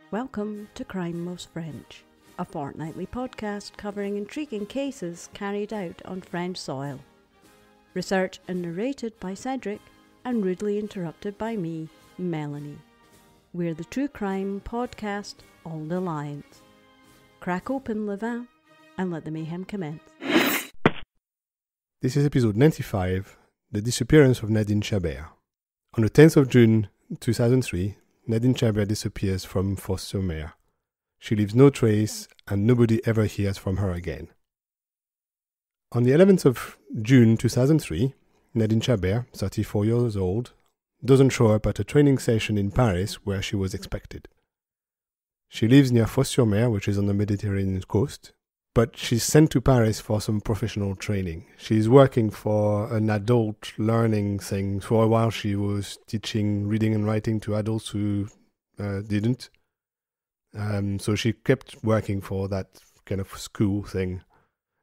Welcome to Crime Most French, a fortnightly podcast covering intriguing cases carried out on French soil. Researched and narrated by Cedric and rudely interrupted by me, Melanie. We're the true crime podcast Old Alliance. Crack open le vin and let the mayhem commence. This is episode 95, The Disappearance of Nadine Chabert. On the 10th of June 2003, Nadine Chabert disappears from Fos-sur-Mer. She leaves no trace and nobody ever hears from her again. On the 11th of June 2003, Nadine Chabert, 34 years old, doesn't show up at a training session in Paris where she was expected. She lives near Fos-sur-Mer, which is on the Mediterranean coast, but she's sent to Paris for some professional training. She's working for an adult learning thing. For a while she was teaching reading and writing to adults who didn't. So she kept working for that kind of school thing.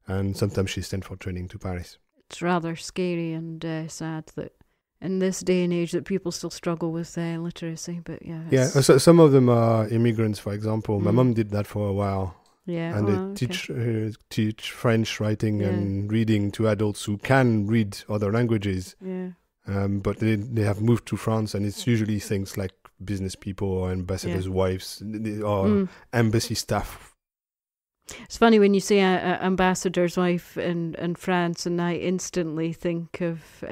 And sometimes she's sent for training to Paris. It's rather scary and sad that in this day and age that people still struggle with literacy. But yeah. So some of them are immigrants, for example. My mum did that for a while. Yeah, and they teach French writing and reading to adults who can read other languages. Yeah. But they have moved to France, and it's usually things like business people or ambassadors' wives or embassy staff. It's funny when you say ambassador's wife in France, and I instantly think of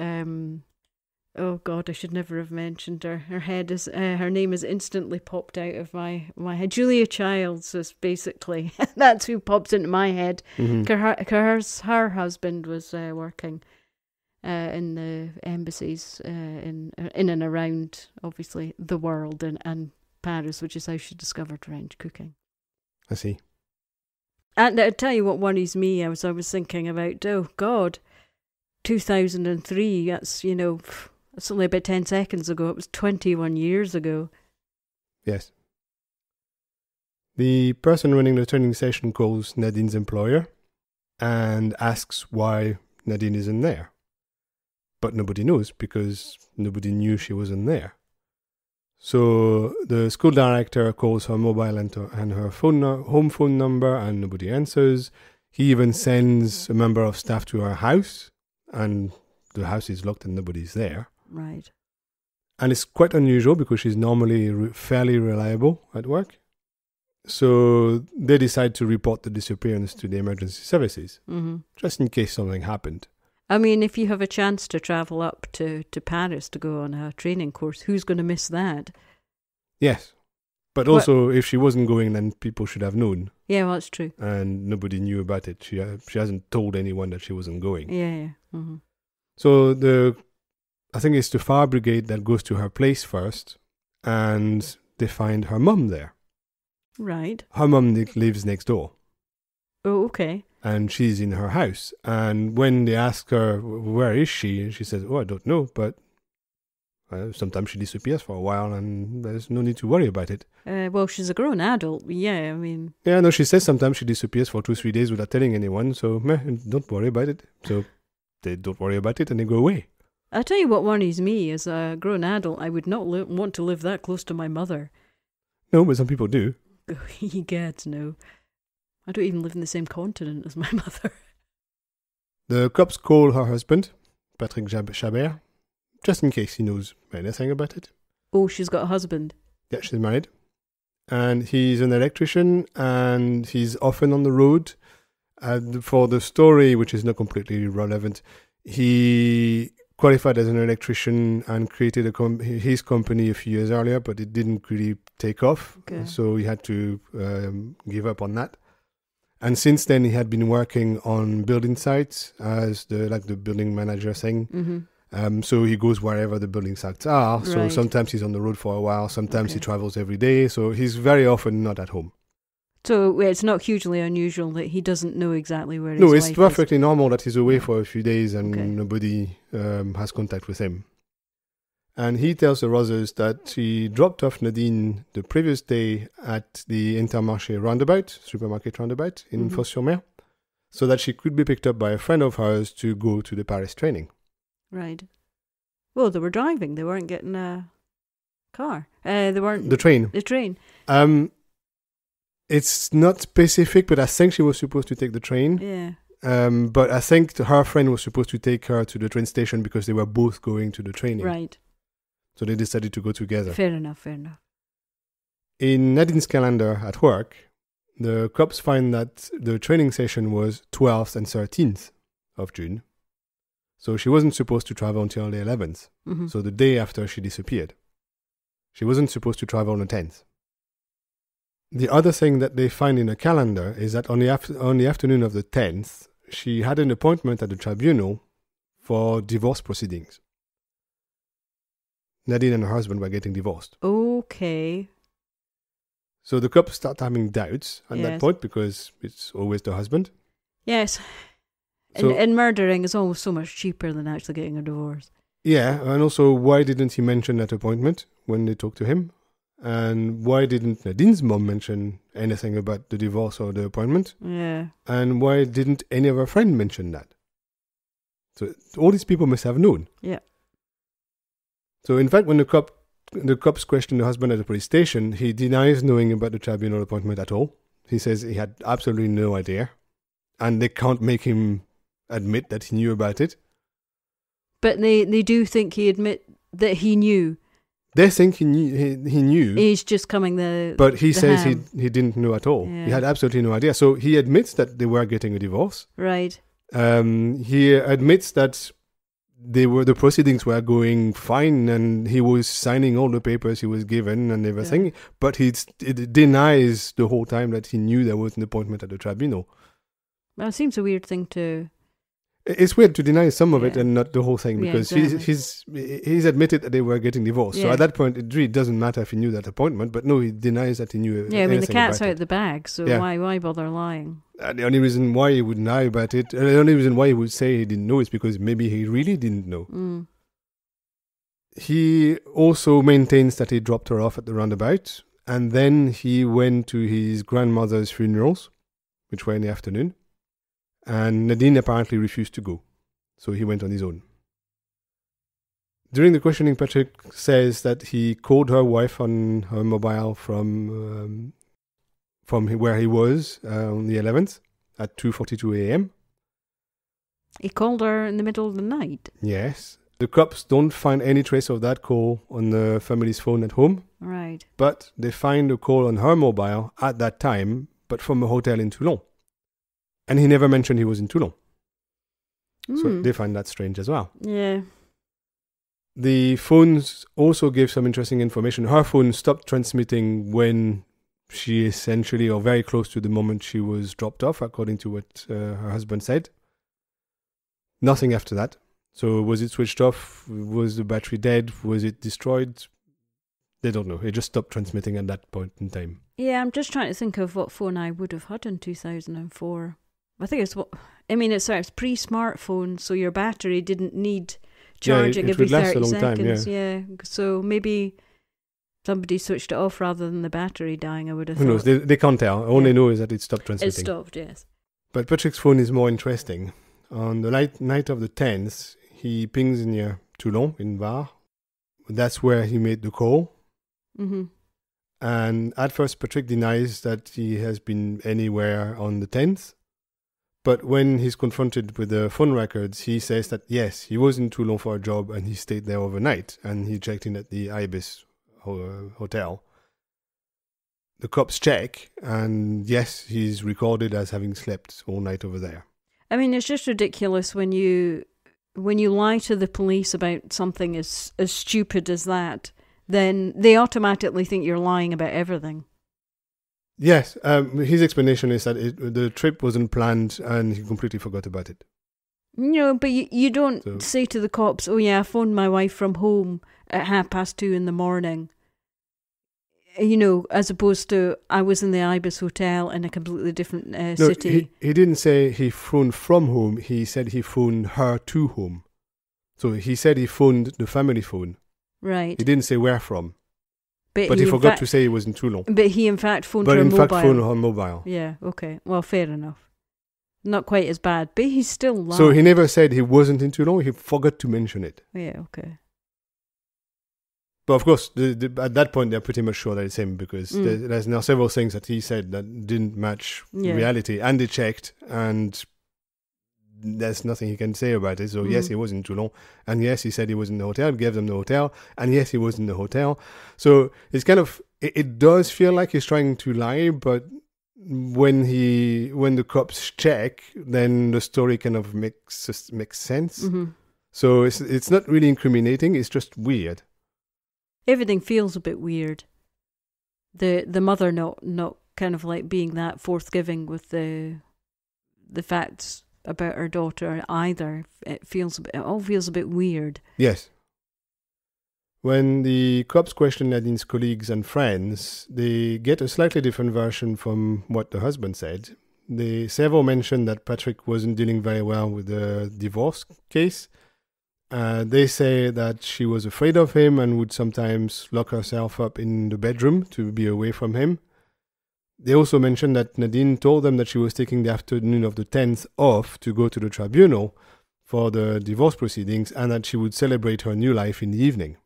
oh God, I should never have mentioned her. Her name is instantly popped out of my head. Julia Childs is basically, that's who pops into my head. Mm-hmm. Her husband was working in the embassies in and around, obviously, the world and Paris, which is how she discovered French cooking. I see. And I'll tell you what worries me. I was thinking about, oh God, 2003, that's, it's only about 10 seconds ago. It was 21 years ago. Yes. The person running the training session calls Nadine's employer and asks why Nadine isn't there. But nobody knows because nobody knew she wasn't there. So the school director calls her mobile and her home phone number, and nobody answers. He even sends a member of staff to her house, and the house is locked and nobody's there. Right. And it's quite unusual because she's normally fairly reliable at work. So they decide to report the disappearance to the emergency services, just in case something happened. I mean, if you have a chance to travel up to Paris to go on a training course, who's going to miss that? Yes. But also, if she wasn't going, then people should have known. Yeah, well, that's true. And nobody knew about it. She hasn't told anyone that she wasn't going. Yeah. Mm-hmm. So I think it's the fire brigade that goes to her place first, and they find her mum there. Right. Her mum lives next door. Oh, okay. And she's in her house. And when they ask her, where is she? She says, I don't know, but sometimes she disappears for a while and there's no need to worry about it. Well, she's a grown adult. Yeah, I mean... Yeah, no, she says sometimes she disappears for 2-3 days without telling anyone, so don't worry about it. So they don't worry about it and they go away. I'll tell you what worries me. As a grown adult, I would not want to live that close to my mother. No, but some people do. Egads, no. I don't even live in the same continent as my mother. The cops call her husband, Patrick Chabert, just in case he knows anything about it. Oh, she's got a husband? Yeah, she's married. And he's an electrician, and he's often on the road. For the story, which is not completely relevant, he qualified as an electrician and created his company a few years earlier, but it didn't really take off. Okay. So he had to give up on that. And since then, he had been working on building sites as the building manager thing. Mm-hmm. So he goes wherever the building sites are. Right. So sometimes he's on the road for a while. Sometimes he travels every day. So he's very often not at home. So it's not hugely unusual that he doesn't know exactly where his wife is. No, it's perfectly normal that he's away for a few days and nobody has contact with him. And he tells the Roses that he dropped off Nadine the previous day at the Intermarché roundabout, supermarket roundabout in Fos-sur-Mer, so that she could be picked up by a friend of hers to go to the Paris training. Right. Well, they were driving. They weren't getting a car. They weren't... The train. The train. It's not specific, but I think she was supposed to take the train. Yeah. But I think her friend was supposed to take her to the train station because they were both going to the training. Right. So they decided to go together. Fair enough. In Nadine's calendar at work, the cops find that the training session was 12th and 13th of June. So she wasn't supposed to travel until the 11th. Mm-hmm. So the day after she disappeared. She wasn't supposed to travel on the 10th. The other thing that they find in her calendar is that on the afternoon of the 10th, she had an appointment at the tribunal for divorce proceedings. Nadine and her husband were getting divorced. Okay. So the cops start having doubts at that Yes. point because it's always the husband. Yes. So- And murdering is always so much cheaper than actually getting a divorce. Yeah, and also why didn't he mention that appointment when they talked to him? And why didn't Nadine's mom mention anything about the divorce or the appointment? Yeah. And why didn't any of her friends mention that? So all these people must have known. Yeah. So in fact, when the cops questioned the husband at the police station, he denies knowing about the tribunal appointment at all. He says he had absolutely no idea. And they can't make him admit that he knew about it. But they do think he admit that he knew. They think he knew. He's just coming the. But he the says ham. he didn't know at all. Yeah. He had absolutely no idea. So he admits that they were getting a divorce. Right. He admits that the proceedings were going fine and he was signing all the papers he was given and everything. Yeah. But he denies the whole time that he knew there was an appointment at the tribunal. Well, it seems a weird thing to. It's weird to deny some of it Yeah. and not the whole thing Yeah, because exactly. he's admitted that they were getting divorced. So Yeah. at that point, it really doesn't matter if he knew that appointment. But no, he denies that he knew. Yeah, I mean, the anything cat's about out the bag, so Yeah. why bother lying? And the only reason why he would lie about it, the only reason why he would say he didn't know is because maybe he really didn't know. Mm. He also maintains that he dropped her off at the roundabout, and then he went to his grandmother's funerals, which were in the afternoon, and Nadine apparently refused to go, so he went on his own. During the questioning, Patrick says that he called her wife on her mobile from where he was on the 11th at 2:42 a.m. He called her in the middle of the night. Yes. The cops don't find any trace of that call on the family's phone at home, Right. but they find a call on her mobile at that time, but from a hotel in Toulon. And he never mentioned he was in Toulon. So they find that strange as well. Yeah. The phones also give some interesting information. Her phone stopped transmitting when she essentially, or very close to the moment she was dropped off, according to what her husband said. Nothing after that. So was it switched off? Was the battery dead? Was it destroyed? They don't know. It just stopped transmitting at that point in time. Yeah, I'm just trying to think of what phone I would have had in 2004. I think it's pre-smartphone, so your battery didn't need charging it every would last a 30 long time, seconds. Yeah, so maybe somebody switched it off rather than the battery dying, I would have Who knows? thought. They can't tell. All they Yeah. know is that it stopped It transmitting. stopped, yes. But Patrick's phone is more interesting. On the night of the 10th, he pings near Toulon, in Var. That's where he made the call. Mm-hmm. And at first, Patrick denies that he has been anywhere on the 10th. But when he's confronted with the phone records, he says that, yes, he was in Toulon for a job and he stayed there overnight. And he checked in at the Ibis hotel. The cops check, and yes, he's recorded as having slept all night over there. I mean, it's just ridiculous when you lie to the police about something as stupid as that, then they automatically think you're lying about everything. Yes, his explanation is that the trip wasn't planned and he completely forgot about it. No, but you don't say to the cops, oh yeah, I phoned my wife from home at 2:30 in the morning. You know, as opposed to, I was in the Ibis Hotel in a completely different city. He didn't say he phoned from home, he said he phoned her to home. So he said he phoned the family phone. Right. He didn't say where from. But he forgot to say he was in Toulon. But he in fact phoned her mobile. phoned her mobile. Yeah, okay. Well, fair enough. Not quite as bad, but he's still lying. So he never said he wasn't in Toulon, he forgot to mention it. Yeah, okay. But of course, at that point, they're pretty much sure that it's him because there's now several things that he said that didn't match reality. And they checked, and there's nothing he can say about it. So yes, he was in Toulon. And yes, he said he was in the hotel, gave them the hotel. And yes, he was in the hotel. So it's kind of, it does feel like he's trying to lie, but when the cops check, then the story kind of makes sense. So it's not really incriminating, it's just weird. Everything feels a bit weird. The mother not kind of like being that forthgiving with the facts about her daughter either. It all feels a bit weird. Yes. When the cops question Nadine's colleagues and friends, they get a slightly different version from what the husband said. Several mentioned that Patrick wasn't dealing very well with the divorce case. They say that she was afraid of him and would sometimes lock herself up in the bedroom to be away from him. They also mentioned that Nadine told them that she was taking the afternoon of the 10th off to go to the tribunal for the divorce proceedings and that she would celebrate her new life in the evening.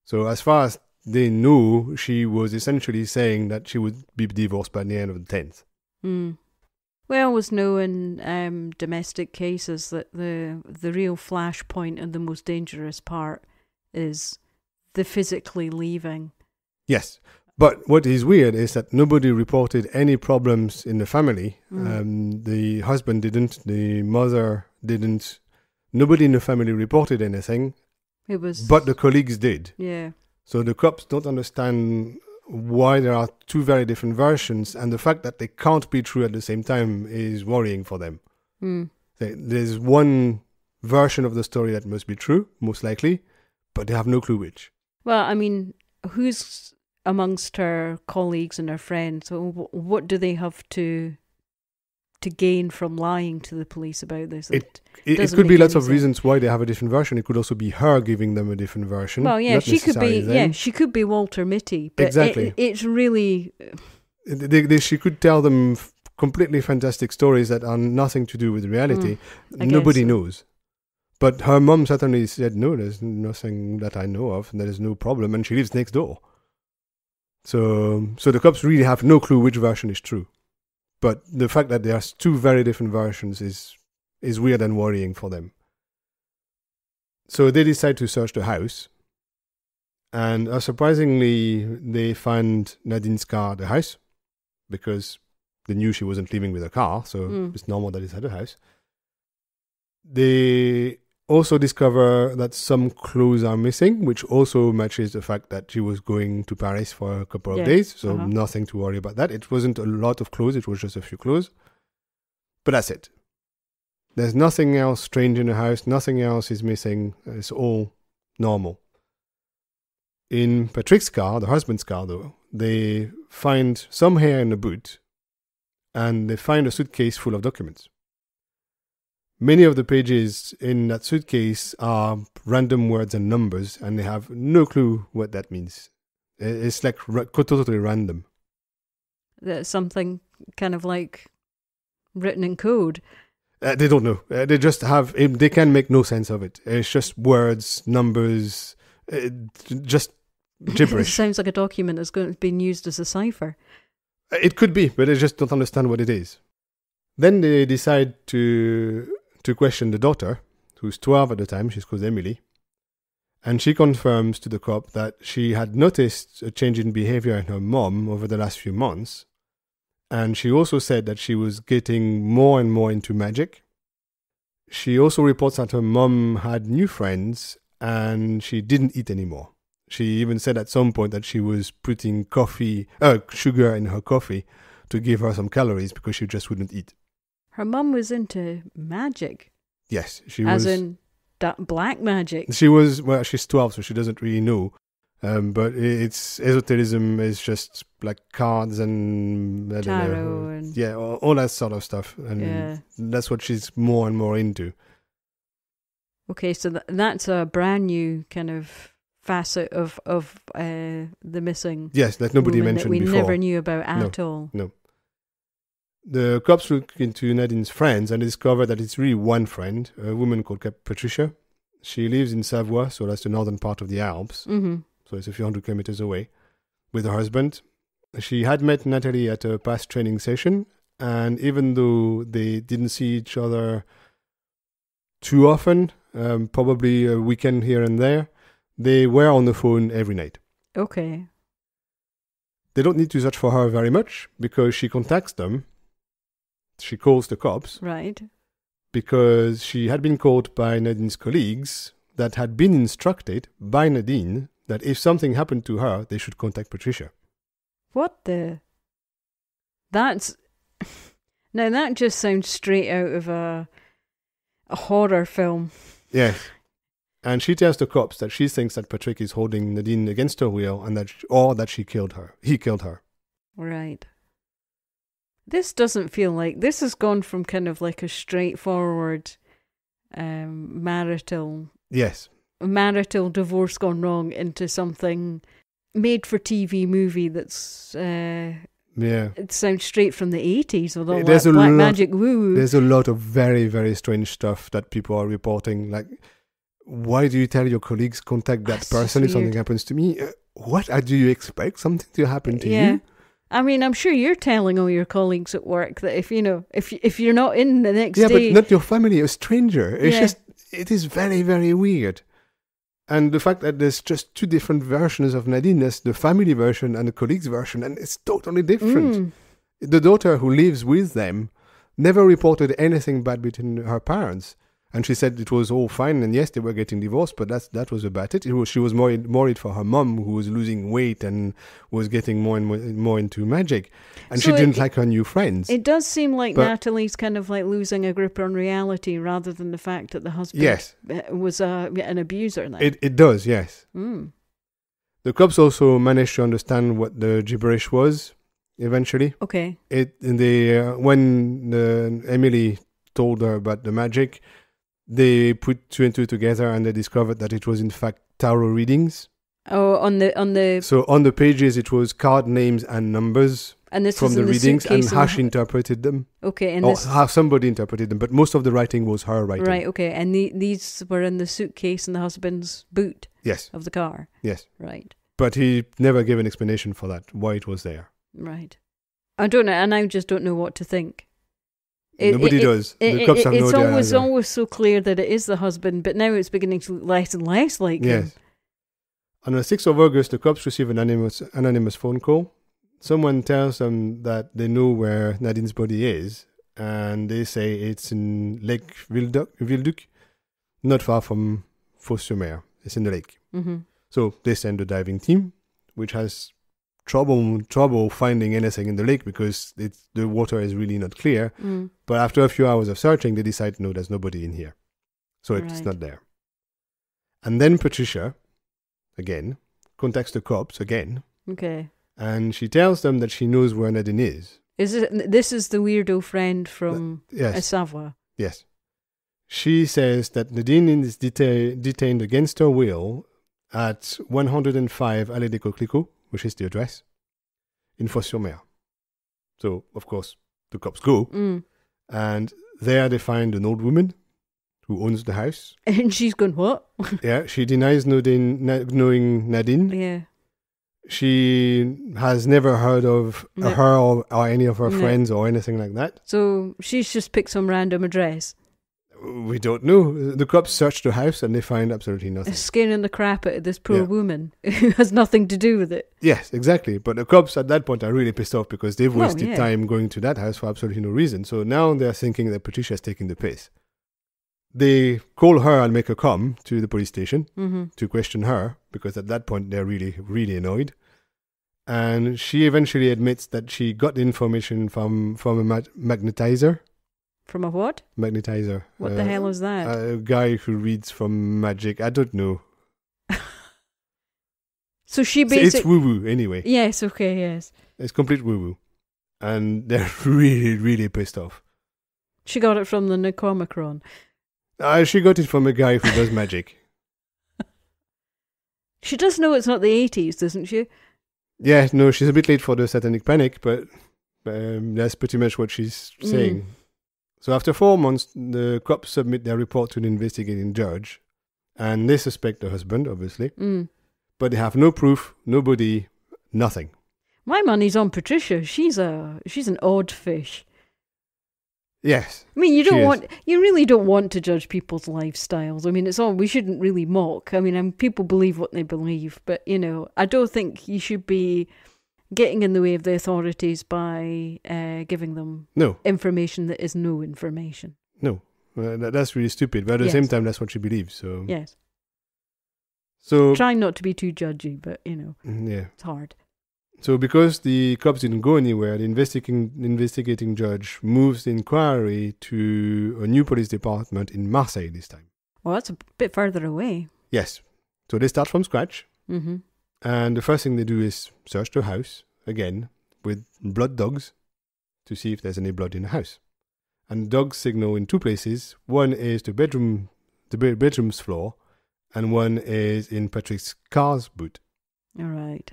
So as far as they knew, she was essentially saying that she would be divorced by the end of the 10th. We always know in domestic cases that the real flashpoint and the most dangerous part is the physically leaving. Yes. But what is weird is that nobody reported any problems in the family. The husband didn't, the mother didn't. Nobody in the family reported anything. But the colleagues did. Yeah. So the cops don't understand why there are two very different versions, and the fact that they can't be true at the same time is worrying for them. There's one version of the story that must be true, most likely, but they have no clue which. Well, I mean, who's amongst her colleagues and her friends? So what do they have to gain from lying to the police about this? It could be lots of reasons why they have a different version. It could also be her giving them a different version. Well, yeah, she could be. Them. Yeah, she could be Walter Mitty. But exactly. It's really. She could tell them completely fantastic stories that are nothing to do with reality. Nobody knows. But her mum certainly said, no, there's nothing that I know of, and there is no problem, and she lives next door. So the cops really have no clue which version is true. But the fact that there's two very different versions is weird and worrying for them. So they decide to search the house. And surprisingly, they find Nadine's car at the house because they knew she wasn't leaving with a car, so it's normal that it's at the house. They also discover that some clothes are missing, which also matches the fact that she was going to Paris for a couple of days, so nothing to worry about that. It wasn't a lot of clothes, it was just a few clothes. But that's it. There's nothing else strange in the house, nothing else is missing, it's all normal. In Patrick's car, the husband's car though, they find some hair in the boot, and they find a suitcase full of documents. Many of the pages in that suitcase are random words and numbers, and they have no clue what that means. It's like totally random. That's something kind of like written in code. They don't know. They just have. They can make no sense of it. It's just words, numbers, just gibberish. It sounds like a document that's being used as a cipher. It could be, but they just don't understand what it is. Then they decide to question the daughter, who's 12 at the time. She's called Emily. And she confirms to the cop that she had noticed a change in behavior in her mom over the last few months. And she also said that she was getting more and more into magic. She also reports that her mom had new friends and she didn't eat anymore. She even said at some point that she was putting sugar in her coffee to give her some calories because she just wouldn't eat. Her mum was into magic. Yes, she was. As in black magic. She was, well, she's 12, so she doesn't really know. But it's esotericism is just like cards and tarot and all that sort of stuff. And that's what she's more and more into. Okay, so that's a brand new kind of facet of the missing. Yes, that nobody mentioned that we before. Never knew about at all. No. The cops look into Nadine's friends and discover that it's really one friend, a woman called Patricia. She lives in Savoie, so that's the northern part of the Alps. so it's a few hundred kilometers away, with her husband. She had met Natalie at a past training session, and even though they didn't see each other too often, probably a weekend here and there, they were on the phone every night. Okay. They don't need to search for her very much because she contacts them. She calls the cops. Right. Because she had been called by Nadine's colleagues that had been instructed by Nadine that if something happened to her, they should contact Patricia. What the? That's... Now that just sounds straight out of a horror film. Yes. And she tells the cops that she thinks that Patrick is holding Nadine against her will and that he killed her. He killed her. Right. This doesn't feel like... This has gone from kind of like a straightforward marital... Yes. Marital divorce gone wrong into something made-for-TV movie that's... Yeah. It sounds straight from the 80s with all There's that black magic woo-woo. There's a lot of very, very strange stuff that people are reporting. Like, why do you tell your colleagues contact that person if something happens to me? What? Do you expect something to happen to you? I mean, I'm sure you're telling all your colleagues at work that if you're not in the next day... Yeah, but not your family, a stranger. It is very, very weird. And the fact that there's just two different versions of Nadine, there's the family version and the colleagues version, and it's totally different. The daughter who lives with them never reported anything bad between her parents. And she said it was all fine, and yes, they were getting divorced, but that was about it. She was worried for her mom, who was losing weight and was getting more and more into magic. And so she didn't like her new friends. It does seem like Natalie's kind of like losing a grip on reality rather than the fact that the husband was an abuser. Then. It does, yes. The cops also managed to understand what the gibberish was, eventually. Okay. When Emily told her about the magic... They put two and two together and they discovered that it was in fact tarot readings. Oh, on the... So on the pages it was card names and numbers from the readings, and how she interpreted them. Okay, how somebody interpreted them, but most of the writing was her writing. Right, okay, and these were in the suitcase in the husband's boot. Yes. Of the car. Yes. Right. But he never gave an explanation for that, why it was there. Right. I don't know, and I just don't know what to think. Nobody does. The cops have no idea. It's always so clear that it is the husband, but now it's beginning to look less and less like him. On the 6th of August, the cops receive an anonymous phone call. Someone tells them that they know where Nadine's body is, and they say it's in Lake Vilduc, not far from Fos-sur-Mer. It's in the lake. Mm-hmm. So they send a diving team, which has trouble finding anything in the lake because the water is really not clear. But after a few hours of searching, they decide, no, there's nobody in here. So it's not there. And then Patricia, again, contacts the cops again. Okay. And she tells them that she knows where Nadine is. This is the weirdo friend from Savoie? Yes. She says that Nadine is detained against her will at 105 Allée des Coquelicots, which is the address, in Fos-sur-Mer. So, of course, the cops go, and there they find an old woman who owns the house. And she's going, what? Yeah, she denies knowing Nadine. Yeah. She has never heard of her or any of her friends or anything like that. So she's just picked some random address. We don't know. The cops search the house and they find absolutely nothing. Scaring the crap out of this poor woman who has nothing to do with it. Yes, exactly. But the cops at that point are really pissed off because they've wasted time going to that house for absolutely no reason. So now they're thinking that Patricia's taking the piss. They call her and make her come to the police station to question her because at that point they're really, really annoyed. And she eventually admits that she got the information from a magnetizer. From a what? Magnetizer. What the hell is that? A guy who reads from magic. I don't know. So she basically... It's woo-woo anyway. Yes, okay, yes. It's complete woo-woo. And they're really, really pissed off. She got it from the Necromicron. She got it from a guy who does magic. She does know it's not the 80s, doesn't she? Yeah, no, she's a bit late for the Satanic Panic, but that's pretty much what she's saying. So after 4 months, the cops submit their report to an investigating judge, and they suspect the husband, obviously. but they have no proof, nobody, nothing. My money's on Patricia. She's an odd fish. Yes. I mean, you really don't want to judge people's lifestyles. I mean, we shouldn't really mock. I mean, people believe what they believe, but, I don't think you should be getting in the way of the authorities by giving them information that is no information. No, that's really stupid. But at the same time, that's what she believes. So yes. So trying not to be too judgy, but it's hard. So because the cops didn't go anywhere, the investigating judge moves the inquiry to a new police department in Marseille this time. Well, that's a bit further away. Yes. So they start from scratch. Mm-hmm. And the first thing they do is search the house, again, with blood dogs to see if there's any blood in the house. And dogs signal in two places. One is the bedroom's floor, and one is in Patrick's car's boot. All right.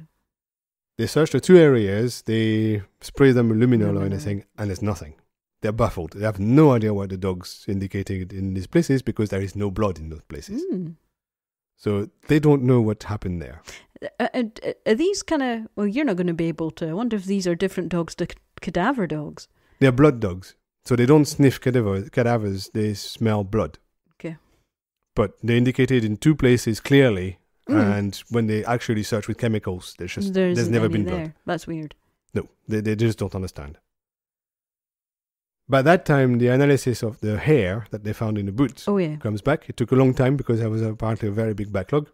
They search the two areas, they spray them with luminol or anything, and there's nothing. They're baffled. They have no idea what the dogs indicated in these places because there is no blood in those places. Mm. So they don't know what happened there. Are these kind of... Well, you're not going to be able to... I wonder if these are different dogs to cadaver dogs. They're blood dogs. So they don't sniff cadavers, they smell blood. Okay. But they indicated in two places clearly... And when they actually search with chemicals, there's never been blood. That's weird. No, they just don't understand. By that time, the analysis of the hair that they found in the boot comes back. It took a long time because there was apparently a very big backlog.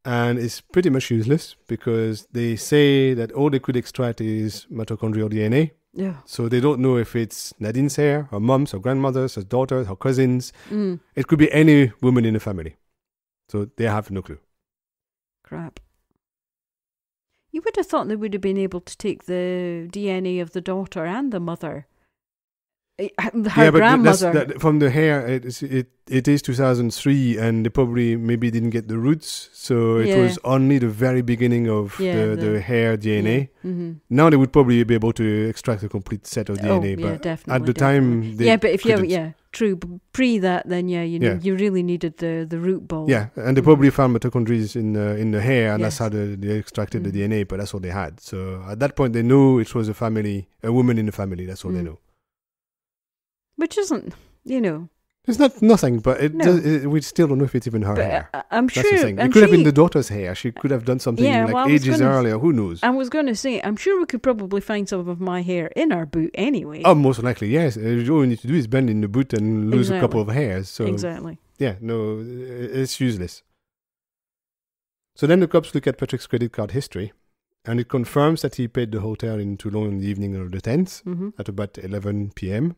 And it's pretty much useless because they say that all they could extract is mitochondrial DNA. Yeah. So they don't know if it's Nadine's hair, her mom's, her grandmother's, her daughter's, her cousins. It could be any woman in the family. So they have no clue. Crap. You would have thought they would have been able to take the DNA of the daughter and the mother. Her grandmother. From the hair, it is 2003, and they probably maybe didn't get the roots, so it was only the very beginning of the hair DNA. Yeah. Mm-hmm. Now they would probably be able to extract a complete set of DNA, but definitely, at the time, they but if true. Pre that, then you really needed the root ball. Yeah, and they probably found mitochondria in the hair, and that's how they extracted the DNA. But that's all they had. So at that point, they knew it was a woman in the family. That's all they know. Which isn't, It's not nothing, but we still don't know if it's even her hair. I'm That's sure. the thing. It could have been the daughter's hair. She could have done something ages earlier. Who knows? I was going to say, I'm sure we could probably find some of my hair in our boot anyway. Oh, most likely, yes. All you need to do is bend in the boot and lose a couple of hairs. So exactly. Yeah, no, it's useless. So then the cops look at Patrick's credit card history, and it confirms that he paid the hotel in Toulon in the evening of the 10th at about 11 p.m.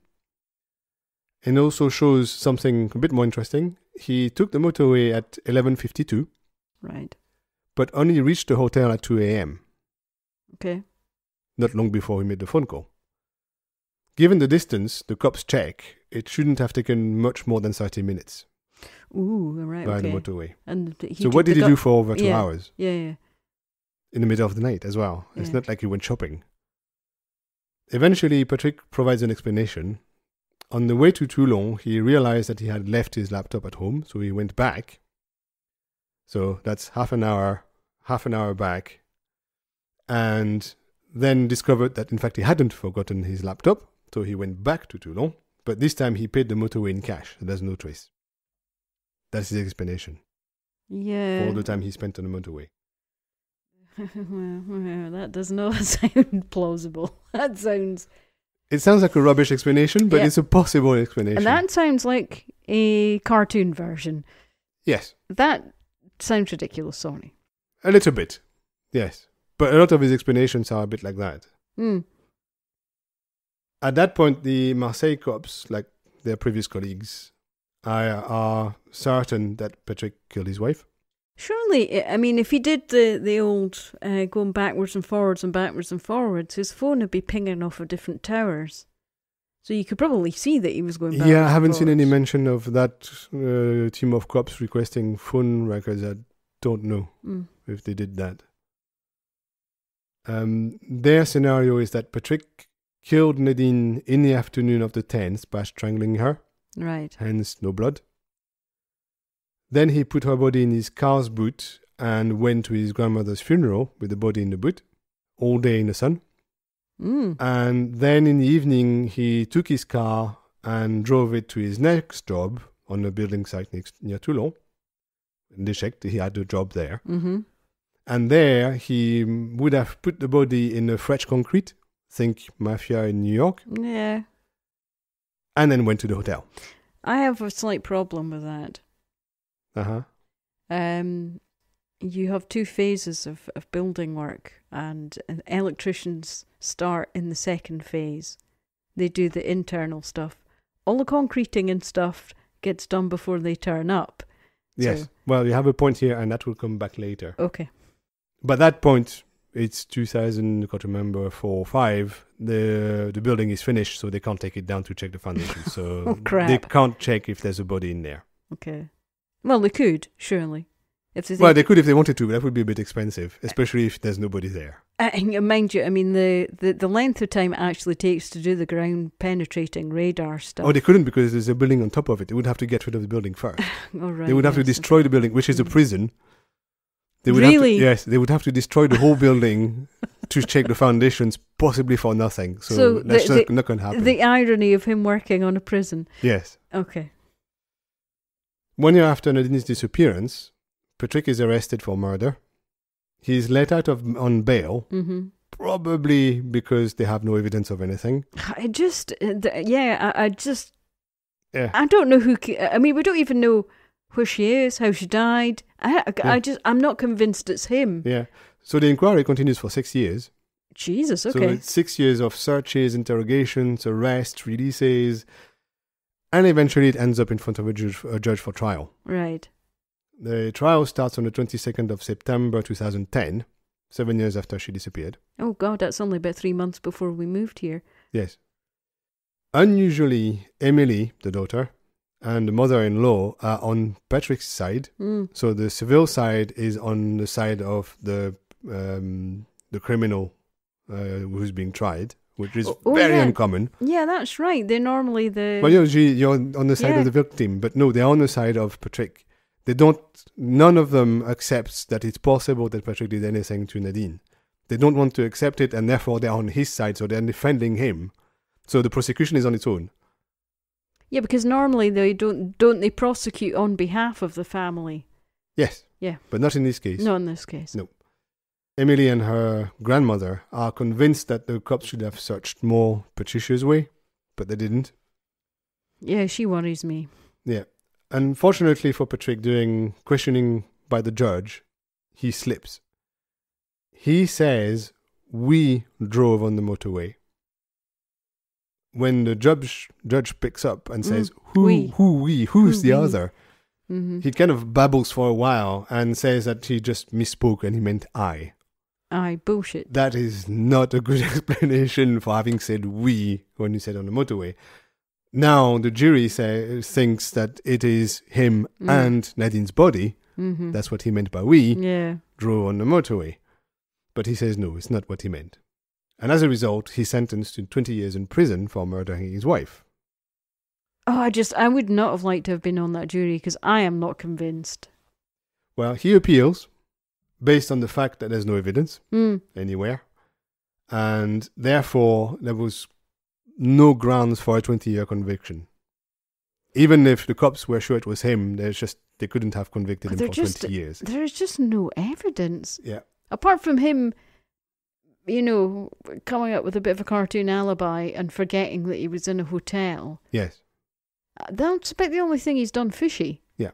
And also shows something a bit more interesting. He took the motorway at 11:52. Right. But only reached the hotel at 2 a.m. Okay. Not long before he made the phone call. Given the distance, the cops check, it shouldn't have taken much more than 30 minutes. Ooh, right, by the motorway. And so what did he do for over 2 hours? Yeah. In the middle of the night as well. It's not like he went shopping. Eventually, Patrick provides an explanation. On the way to Toulon, he realized that he had left his laptop at home, so he went back. So that's half an hour back. And then discovered that, in fact, he hadn't forgotten his laptop, so he went back to Toulon. But this time he paid the motorway in cash, so there's no trace. That's his explanation. Yeah. For all the time he spent on the motorway. Well, that does not sound plausible. That sounds... It sounds like a rubbish explanation, but it's a possible explanation. And that sounds like a cartoon version. Yes. That sounds ridiculous, Sony. A little bit, yes. But a lot of his explanations are a bit like that. At that point, the Marseille cops, like their previous colleagues, are certain that Patrick killed his wife. Surely, I mean, if he did the old going backwards and forwards, his phone would be pinging off of different towers. So you could probably see that he was going backwards. Yeah, I haven't seen any mention of that team of cops requesting phone records. I don't know if they did that. Their scenario is that Patrick killed Nadine in the afternoon of the 10th by strangling her. Right. Hence, no blood. Then he put her body in his car's boot and went to his grandmother's funeral with the body in the boot, all day in the sun. And then in the evening, he took his car and drove it to his next job on a building site near Toulon. And they checked, he had a job there. And there, he would have put the body in a French concrete, think mafia in New York. Yeah. And then went to the hotel. I have a slight problem with that. You have two phases of building work, and electricians start in the second phase. They do the internal stuff. All the concreting and stuff gets done before they turn up. Yes. So, well, you have a point here, and that will come back later. Okay. But that point, it's 2000, I can't remember, 4 or 5. The building is finished, so they can't take it down to check the foundation. So oh, crap. They can't check if there's a body in there. Okay. Well, they could, surely. Well, they could if they wanted to, but that would be a bit expensive, especially if there's nobody there. Mind you, I mean, the length of time it actually takes to do the ground-penetrating radar stuff. Oh, they couldn't because there's a building on top of it. They would have to get rid of the building first. Oh, right, they would have to destroy the building, which is a prison. They would really? Yes, they would have to destroy the whole building to check the foundations, possibly for nothing. So that's not going to happen. The irony of him working on a prison. Yes. Okay. 1 year after Nadine's disappearance, Patrick is arrested for murder. He's let out on bail, probably because they have no evidence of anything. I don't know who. I mean, we don't even know where she is, how she died. I'm not convinced it's him. Yeah. So the inquiry continues for 6 years. Jesus. Okay. So it's 6 years of searches, interrogations, arrests, releases, and eventually it ends up in front of a judge for trial. Right. The trial starts on the 22nd of September 2010, 7 years after she disappeared. Oh, God, that's only about 3 months before we moved here. Yes. Unusually, Emily, the daughter, and the mother-in-law are on Patrick's side. So the civil side is on the side of the criminal who's being tried, which is very uncommon. Yeah, that's right. They're normally the... Well, you're on the side of the victim, but no, they're on the side of Patrick. None of them accepts that it's possible that Patrick did anything to Nadine. They don't want to accept it, and therefore they're on his side, so they're defending him. So the prosecution is on its own. Yeah, because normally they don't they prosecute on behalf of the family? Yes. Yeah. But not in this case. Not in this case. No. Emily and her grandmother are convinced that the cops should have searched more Patricia's way, but they didn't. Yeah, she worries me. Yeah. Unfortunately for Patrick, during questioning by the judge, he slips. He says, "We drove on the motorway." When the judge picks up and says, who's the other? He kind of babbles for a while and says that he just misspoke and he meant I. Aye, bullshit. That is not a good explanation for having said we when you said on the motorway. Now the jury thinks that it is him and Nadine's body. That's what he meant by we. Yeah. Drove on the motorway. But he says no, it's not what he meant. And as a result, he's sentenced to 20 years in prison for murdering his wife. Oh, I would not have liked to have been on that jury because I am not convinced. Well, he appeals based on the fact that there's no evidence anywhere. And therefore, there was no grounds for a 20-year conviction. Even if the cops were sure it was him, they couldn't have convicted him for 20 years. There's just no evidence. Yeah. Apart from him, coming up with a bit of a cartoon alibi and forgetting that he was in a hotel. Yes. That's about the only thing he's done fishy. Yeah.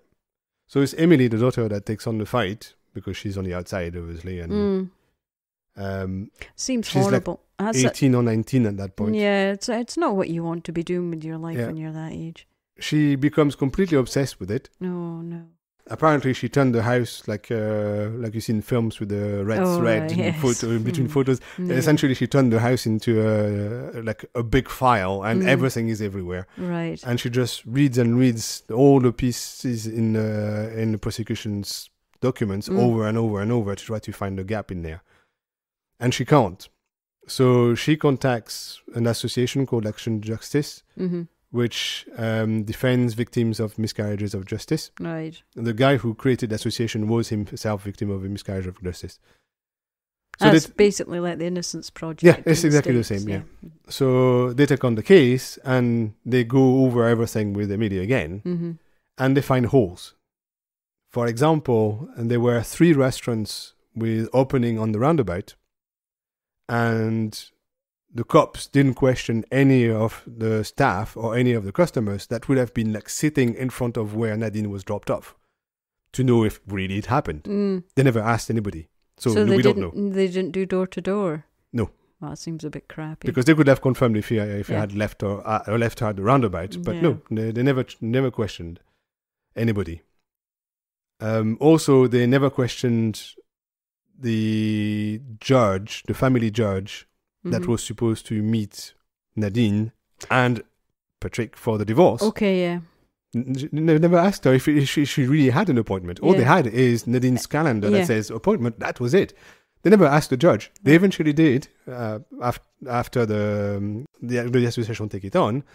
So it's Emily, the daughter, that takes on the fight because she's on the outside, obviously. And seems she's horrible. Like 18 or 19 at that point. Yeah, it's not what you want to be doing with your life when you're that age. She becomes completely obsessed with it. No. Apparently, she turned the house like you see in films with the red thread between photos. Yeah. Essentially, she turned the house into a big file, and everything is everywhere. Right. And she just reads and reads all the pieces in the prosecution's documents over and over and over to try to find a gap in there, and she can't. So she contacts an association called Action Justice, which defends victims of miscarriages of justice. Right. The guy who created the association was himself victim of a miscarriage of justice. So that's basically like the Innocence Project. Yeah, it's exactly the same, yeah. So they take on the case and they go over everything with the media again, and they find holes. For example, and there were 3 restaurants with opening on the roundabout, and the cops didn't question any of the staff or any of the customers that would have been like sitting in front of where Nadine was dropped off to know if really it happened. They never asked anybody. So we don't know. They didn't do door to door? No. Well, that seems a bit crappy. Because they could have confirmed if he had left or left her at the roundabout. But no, they never questioned anybody. Also, they never questioned the judge, the family judge, that was supposed to meet Nadine and Patrick for the divorce. Okay, yeah. They never asked her if she really had an appointment. All they had is Nadine's calendar that says appointment. That was it. They never asked the judge. They eventually did after the association take it on.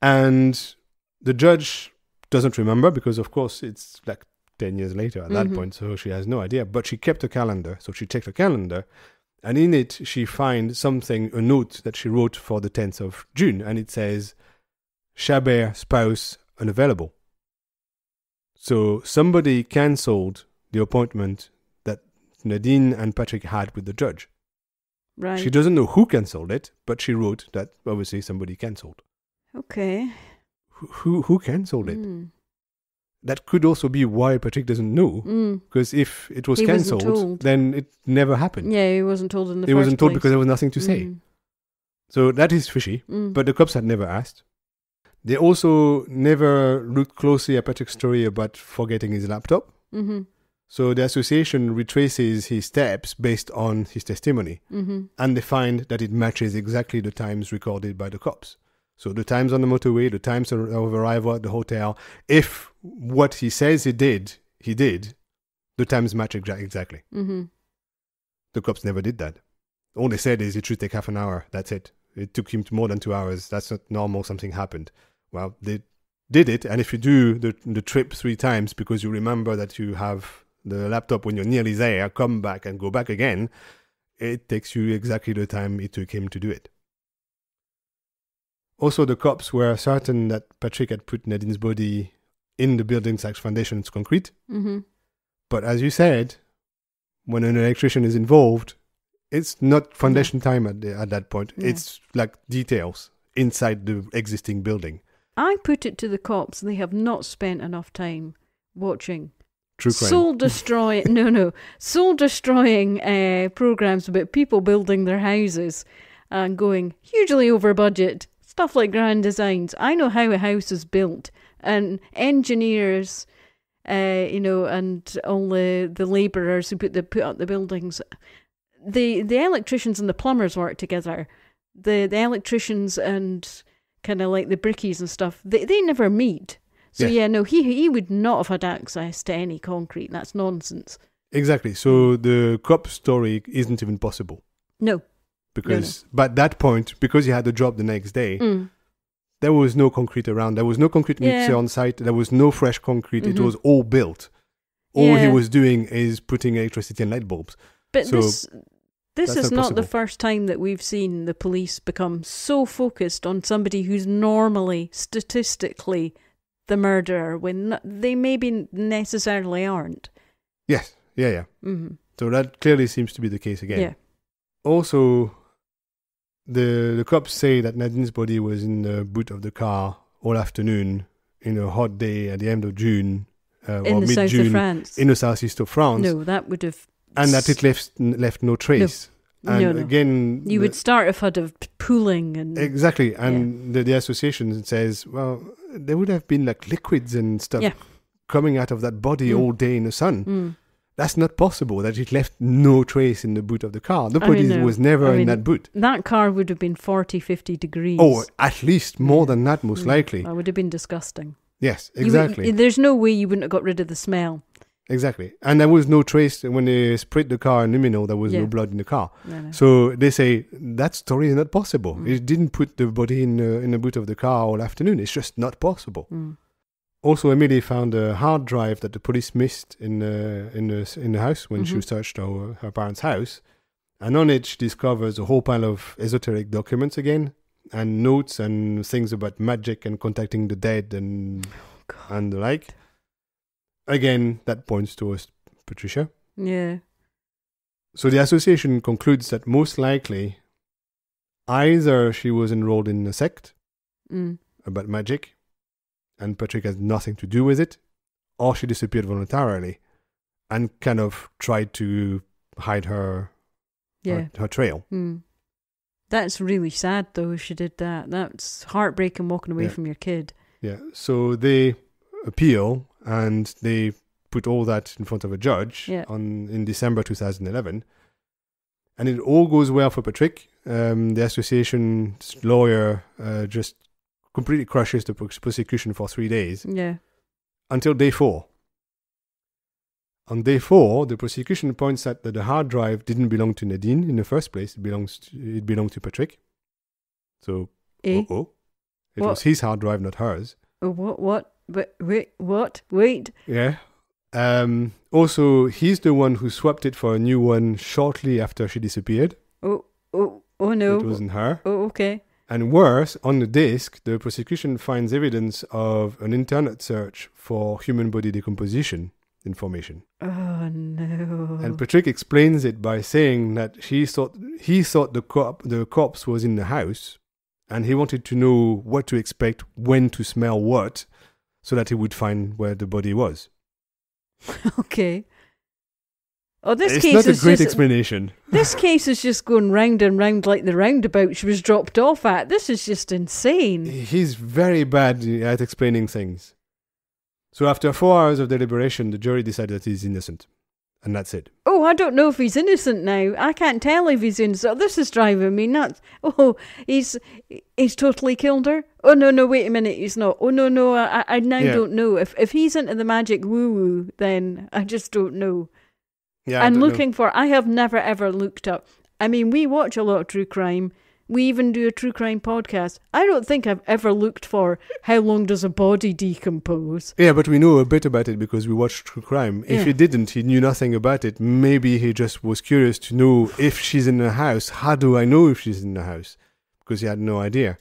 And the judge doesn't remember because, of course, it's like 10 years later at that point, so she has no idea. But she kept a calendar, so she checked her calendar, and in it she finds a note that she wrote for the 10th of June, and it says, Chabert spouse unavailable. So somebody cancelled the appointment that Nadine and Patrick had with the judge. Right. She doesn't know who cancelled it, but she wrote that obviously somebody cancelled. Okay. Who cancelled it? That could also be why Patrick doesn't know, because if it was cancelled, then it never happened. Yeah, he wasn't told in the first place. He wasn't told because there was nothing to say. So that is fishy, but the cops had never asked. They also never looked closely at Patrick's story about forgetting his laptop. So the association retraces his steps based on his testimony, and they find that it matches exactly the times recorded by the cops. So the times on the motorway, the times of arrival at the hotel. If what he says he did, the times match exactly. The cops never did that. All they said is it should take half an hour. That's it. It took him more than 2 hours. That's not normal. Something happened. Well, they did it. And if you do the trip 3 times because you remember that you have the laptop when you're nearly there, come back and go back again, it takes you exactly the time it took him to do it. Also, the cops were certain that Patrick had put Nadine's body in the building site's foundation's concrete. But as you said, when an electrician is involved, it's not foundation time at that point. Yeah. It's like details inside the existing building. I put it to the cops, they have not spent enough time watching true crime. soul-destroying programs about people building their houses and going hugely over budget. Stuff like Grand Designs. I know how a house is built, and engineers, and all the labourers who put up the buildings. The electricians and the plumbers work together. The electricians and kind of like the brickies and stuff. They never meet. So he would not have had access to any concrete. That's nonsense. Exactly. So the cop story isn't even possible. No. Because by that point, because he had the job the next day, there was no concrete around. There was no concrete mixer on site. There was no fresh concrete. It was all built. All he was doing is putting electricity and light bulbs. But so this is not the first time that we've seen the police become so focused on somebody who's normally, statistically, the murderer when they maybe necessarily aren't. Yes. Yeah. So that clearly seems to be the case again. Yeah. Also, the cops say that Nadine's body was in the boot of the car all afternoon in a hot day at the end of June or mid-June. South of France. In the southeast of France. No, that would have... And that it left no trace. No. And again... You would start if had of pooling and... Exactly. And the association says, well, there would have been like liquids and stuff coming out of that body all day in the sun. That's not possible, that it left no trace in the boot of the car. The body was never in that boot. That car would have been 40, 50 degrees. Oh, at least more than that, most likely. That would have been disgusting. Yes, exactly. There's no way you wouldn't have got rid of the smell. Exactly. And there was no trace when they sprayed the car in Luminol, there was no blood in the car. No. So they say that story is not possible. It didn't put the body in the boot of the car all afternoon. It's just not possible. Also, Emily found a hard drive that the police missed in the house when she searched her parents' house. And on it, she discovers a whole pile of esoteric documents again, and notes and things about magic and contacting the dead and the like. Again, that points towards Patricia. Yeah. So the association concludes that most likely either she was enrolled in a sect about magic and Patrick has nothing to do with it, or she disappeared voluntarily and kind of tried to hide her trail. That's really sad, though, she did that. That's heartbreaking, walking away from your kid. Yeah, so they appeal and they put all that in front of a judge in December 2011. And it all goes well for Patrick. The association's lawyer just completely crushes the prosecution for 3 days. Yeah. Until day 4. On day 4, the prosecution points out that the hard drive didn't belong to Nadine in the first place. It belonged to Patrick. So, it was his hard drive, not hers. What? Wait. Yeah. Also, he's the one who swapped it for a new one shortly after she disappeared. Oh no. It wasn't her. Oh, okay. And worse, on the disk, the prosecution finds evidence of an internet search for human body decomposition information. Oh no. And Patrick explains it by saying that he thought the corpse was in the house, and he wanted to know what to expect, when to smell what, so that he would find where the body was. Okay. Oh, this it's case not is a great explanation. This case is just going round and round like the roundabout she was dropped off at. This is just insane. He's very bad at explaining things. So after 4 hours of deliberation, the jury decided that he's innocent. And that's it. Oh, I don't know if he's innocent now. I can't tell if he's innocent. This is driving me nuts. Oh, he's totally killed her? Oh, no, wait a minute, he's not. Oh, no, I now don't know. If he's into the magic woo-woo, then I just don't know. Yeah, I have never ever looked up. I mean, we watch a lot of true crime. We even do a true crime podcast. I don't think I've ever looked for how long does a body decompose. Yeah, but we know a bit about it because we watch true crime. If he didn't, he knew nothing about it. Maybe he just was curious to know if she's in the house. How do I know if she's in the house? Because he had no idea.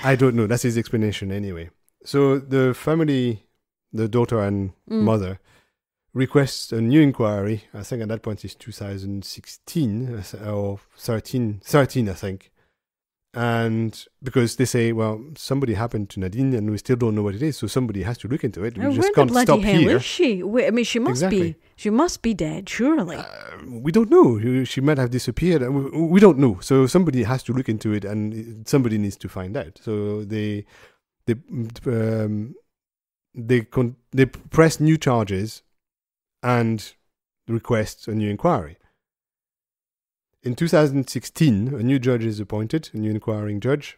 I don't know. That's his explanation anyway. So the family, the daughter and mother, requests a new inquiry. I think at that point it's 2016 or 13, I think. And because they say, well, somebody happened to Nadine and we still don't know what it is, so somebody has to look into it. We just can't stop here. Where the bloody hell is she? Wait, I mean, she must be dead, surely. We don't know. She might have disappeared. We don't know. So somebody has to look into it and somebody needs to find out. So they press new charges and request a new inquiry. In 2016, a new judge is appointed, a new inquiring judge,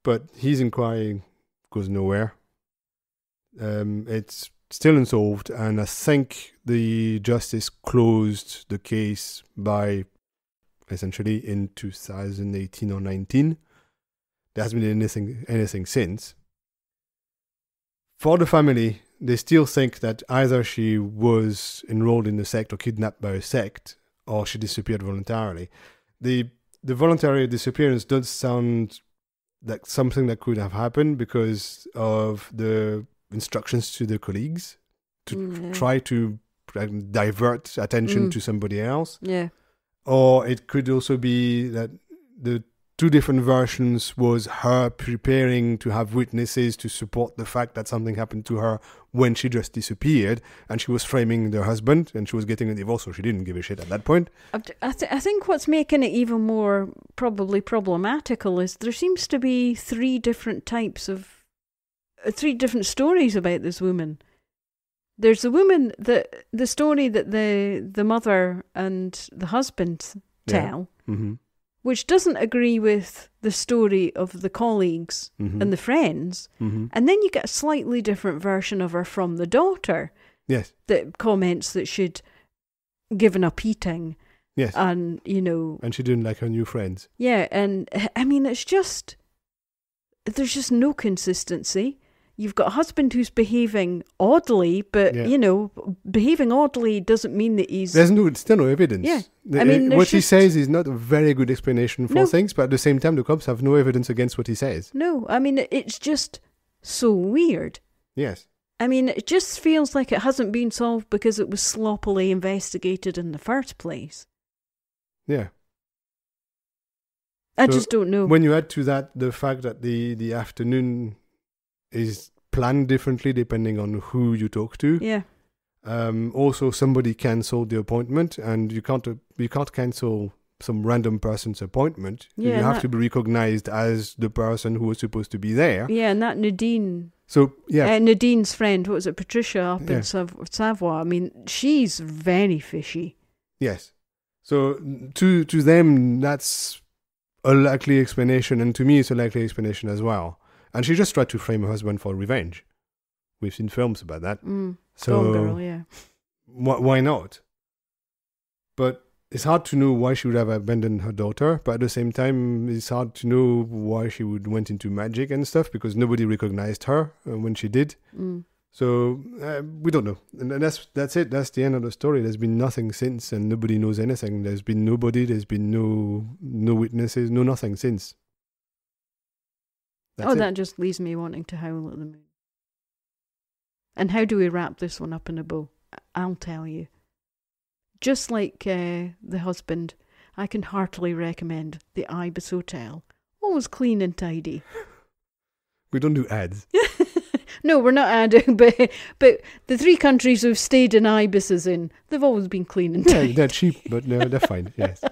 but his inquiry goes nowhere. It's still unsolved, and I think the justice closed the case by essentially in 2018 or 19. There hasn't been anything since. For the family, they still think that either she was enrolled in the sect or kidnapped by a sect, or she disappeared voluntarily. The voluntary disappearance does sound like something that could have happened because of the instructions to the colleagues to try to divert attention to somebody else. Yeah. Or it could also be that the two different versions was her preparing to have witnesses to support the fact that something happened to her when she just disappeared, and she was framing the husband, and she was getting a divorce, so she didn't give a shit at that point. I think what's making it even more probably problematical is there seems to be three different stories about this woman. There's the woman, the story that the mother and the husband tell, which doesn't agree with the story of the colleagues and the friends. And then you get a slightly different version of her from the daughter. Yes. That comments that she'd given up eating. Yes. And, you know... And she didn't like her new friends. Yeah, and I mean, it's just... There's just no consistency. You've got a husband who's behaving oddly, but, you know, behaving oddly doesn't mean that he's... There's still no evidence. Yeah. I mean, what he says is not a very good explanation for things, but at the same time, the cops have no evidence against what he says. No, I mean, it's just so weird. Yes. I mean, it just feels like it hasn't been solved because it was sloppily investigated in the first place. Yeah. I just don't know. When you add to that the fact that the afternoon is planned differently depending on who you talk to. Yeah. Also, somebody cancelled the appointment, and you can't cancel some random person's appointment. Yeah, you have to be recognized as the person who was supposed to be there. Yeah, and that Nadine. So yeah, Nadine's friend, what was it, Patricia up in Savoie? I mean, she's very fishy. Yes. So to them, that's a likely explanation, and to me, it's a likely explanation as well. And she just tried to frame her husband for revenge. We've seen films about that. So Gone Girl, yeah. Why not? But it's hard to know why she would have abandoned her daughter. But at the same time, it's hard to know why she went into magic and stuff, because nobody recognized her when she did. So we don't know. And that's it. That's the end of the story. There's been nothing since, and nobody knows anything. There's been nobody. There's been no witnesses. No nothing since. That just leaves me wanting to howl at the moon. And how do we wrap this one up in a bow? I'll tell you. Just like the husband, I can heartily recommend the Ibis Hotel. Always clean and tidy. We don't do ads. No, we're not adding, but the 3 countries we've stayed in Ibises in, they've always been clean and tidy. Yeah, they're cheap, but no, they're fine, yes.